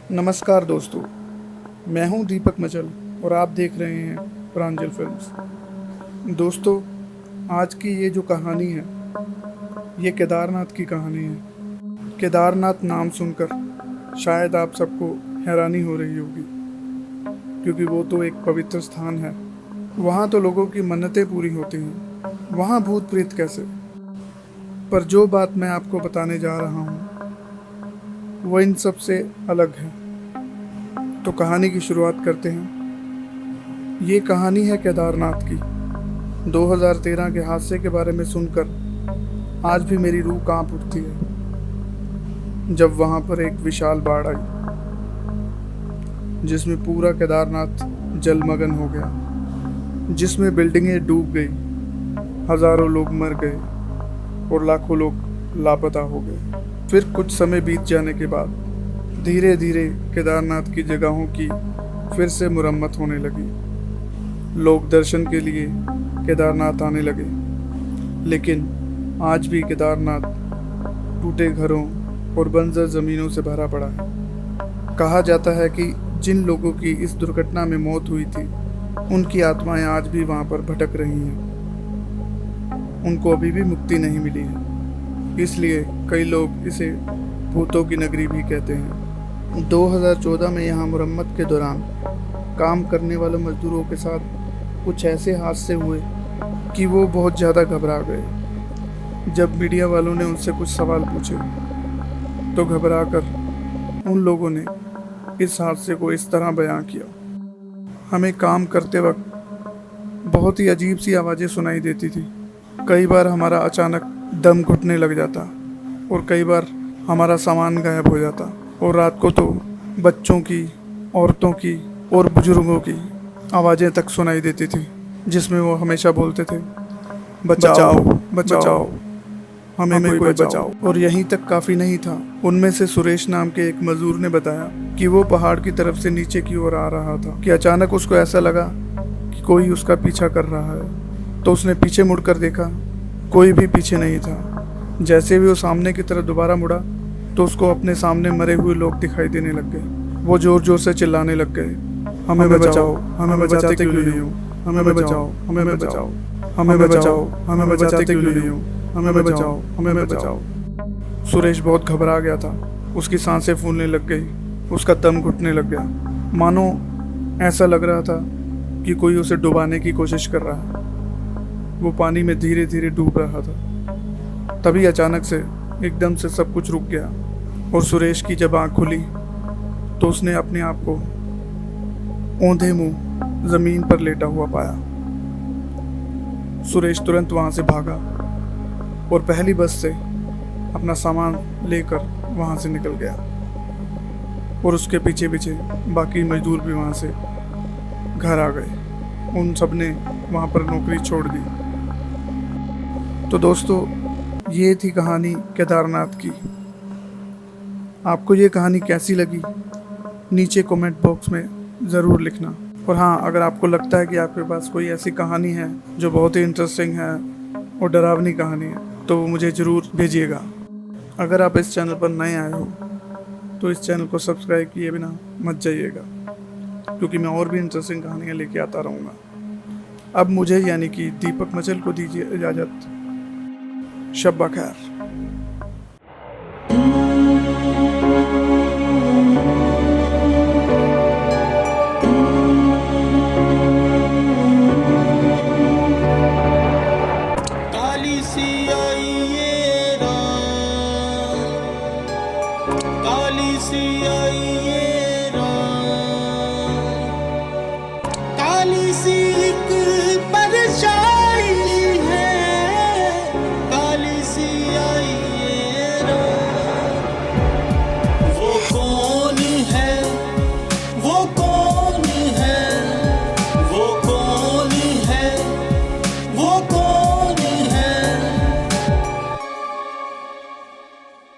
नमस्कार दोस्तों, मैं हूं दीपक मचल और आप देख रहे हैं प्रांजल फिल्म्स। दोस्तों, आज की ये जो कहानी है, ये केदारनाथ की कहानी है। केदारनाथ नाम सुनकर शायद आप सबको हैरानी हो रही होगी, क्योंकि वो तो एक पवित्र स्थान है। वहाँ तो लोगों की मन्नतें पूरी होती हैं, वहाँ भूत प्रेत कैसे। पर जो बात मैं आपको बताने जा रहा हूँ, वो इन सब से अलग है। तो कहानी की शुरुआत करते हैं। ये कहानी है केदारनाथ की। 2013 के हादसे के बारे में सुनकर आज भी मेरी रूह कांप उठती है, जब वहाँ पर एक विशाल बाढ़ आई, जिसमें पूरा केदारनाथ जलमग्न हो गया, जिसमें बिल्डिंगें डूब गई, हजारों लोग मर गए और लाखों लोग लापता हो गए। फिर कुछ समय बीत जाने के बाद धीरे धीरे केदारनाथ की जगहों की फिर से मुरम्मत होने लगी। लोग दर्शन के लिए केदारनाथ आने लगे, लेकिन आज भी केदारनाथ टूटे घरों और बंजर ज़मीनों से भरा पड़ा है। कहा जाता है कि जिन लोगों की इस दुर्घटना में मौत हुई थी, उनकी आत्माएं आज भी वहां पर भटक रही हैं। उनको अभी भी मुक्ति नहीं मिली है, इसलिए कई लोग इसे भूतों की नगरी भी कहते हैं। 2014 में यहाँ मुरम्मत के दौरान काम करने वाले मजदूरों के साथ कुछ ऐसे हादसे हुए कि वो बहुत ज़्यादा घबरा गए। जब मीडिया वालों ने उनसे कुछ सवाल पूछे, तो घबराकर उन लोगों ने इस हादसे को इस तरह बयां किया। हमें काम करते वक्त बहुत ही अजीब सी आवाज़ें सुनाई देती थी। कई बार हमारा अचानक दम घुटने लग जाता और कई बार हमारा सामान गायब हो जाता, और रात को तो बच्चों की, औरतों की और बुजुर्गों की आवाज़ें तक सुनाई देती थी, जिसमें वो हमेशा बोलते थे, बचाओ बचाओ, हमें कोई बचाओ। और यहीं तक काफ़ी नहीं था। उनमें से सुरेश नाम के एक मजदूर ने बताया कि वो पहाड़ की तरफ से नीचे की ओर आ रहा था कि अचानक उसको ऐसा लगा कि कोई उसका पीछा कर रहा है। तो उसने पीछे मुड़कर देखा, कोई भी पीछे नहीं था। जैसे भी वो सामने की तरफ दोबारा मुड़ा, तो उसको अपने सामने मरे हुए लोग दिखाई देने लग गए। वो जोर जोर से चिल्लाने लग गए, हमें बचाओ, हमें बचाते क्यों नहीं हो, हमें बचाओ, हमें बचाओ, हमें बचाओ, हमें बचाते क्यों नहीं हो, हमें बचाओ, हमें बचाओ। सुरेश बहुत घबरा गया था। उसकी सांसें फूलने लग गई, उसका दम घुटने लग गया, मानो ऐसा लग रहा था कि कोई उसे डुबाने की कोशिश कर रहा है। वो पानी में धीरे धीरे डूब रहा था। तभी अचानक से एकदम से सब कुछ रुक गया, और सुरेश की जब आँख खुली, तो उसने अपने आप को औंधे मुंह जमीन पर लेटा हुआ पाया। सुरेश तुरंत वहां से भागा और पहली बस से अपना सामान लेकर वहां से निकल गया, और उसके पीछे पीछे बाकी मजदूर भी वहां से घर आ गए। उन सब ने वहां पर नौकरी छोड़ दी। तो दोस्तों, ये थी कहानी केदारनाथ की। आपको ये कहानी कैसी लगी, नीचे कमेंट बॉक्स में ज़रूर लिखना। और हाँ, अगर आपको लगता है कि आपके पास कोई ऐसी कहानी है जो बहुत ही इंटरेस्टिंग है और डरावनी कहानी है, तो वो मुझे ज़रूर भेजिएगा। अगर आप इस चैनल पर नए आए हो, तो इस चैनल को सब्सक्राइब किए बिना मत जाइएगा, क्योंकि मैं और भी इंटरेस्टिंग कहानियाँ लेके आता रहूँगा। अब मुझे यानी कि दीपक मचल को दीजिए इजाज़त। शब्बा खैर। काली सी आई ये रात, काली सी आई ये